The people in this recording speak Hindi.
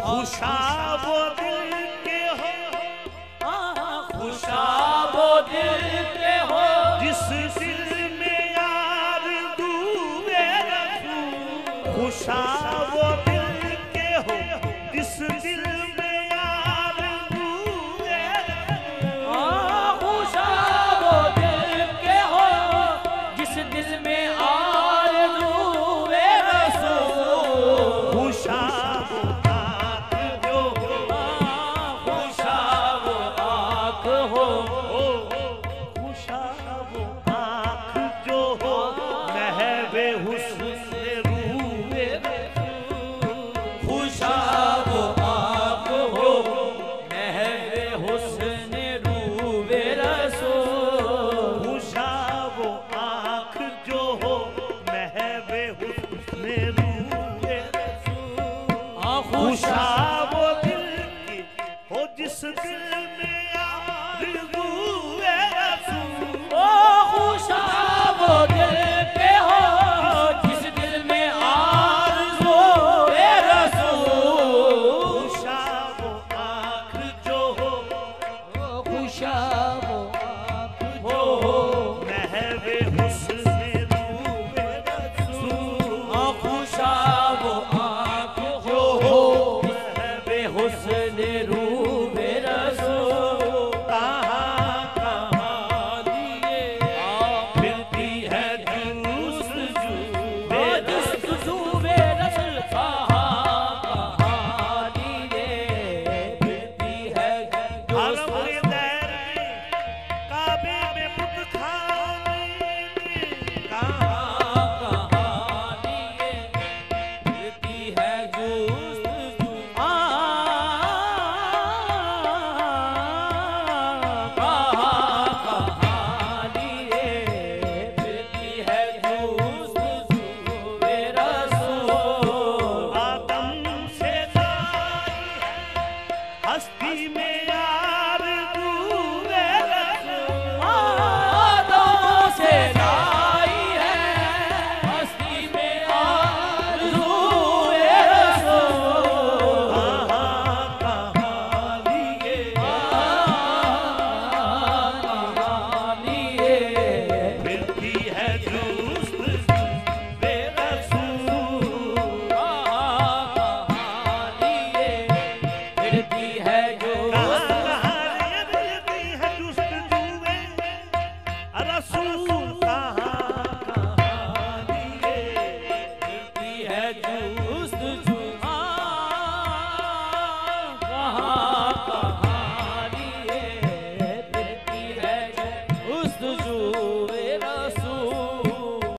खुशा वो दिल के हो, खुशा वो दिल के हो, जिस दिल में यार दुए रसूल। खुशा वो दिल के हो, जिस दिल में यार दुए रसूल। खुशा वो दिल के हो, जिस दिल में आरज़ूए रसूल। खुशा वो आँख जो हो, खुशा वो आँख हो, खुशा वो आँख जो हो, महवे हुस्न रूए रसूल। खुशा वो आँख हो, महवे हुस्न रूए रसूल। खुशा वो आँख जो हो, महवे हुस्न रूए रसूल। खुशा वो दिल की हो, जिस दिल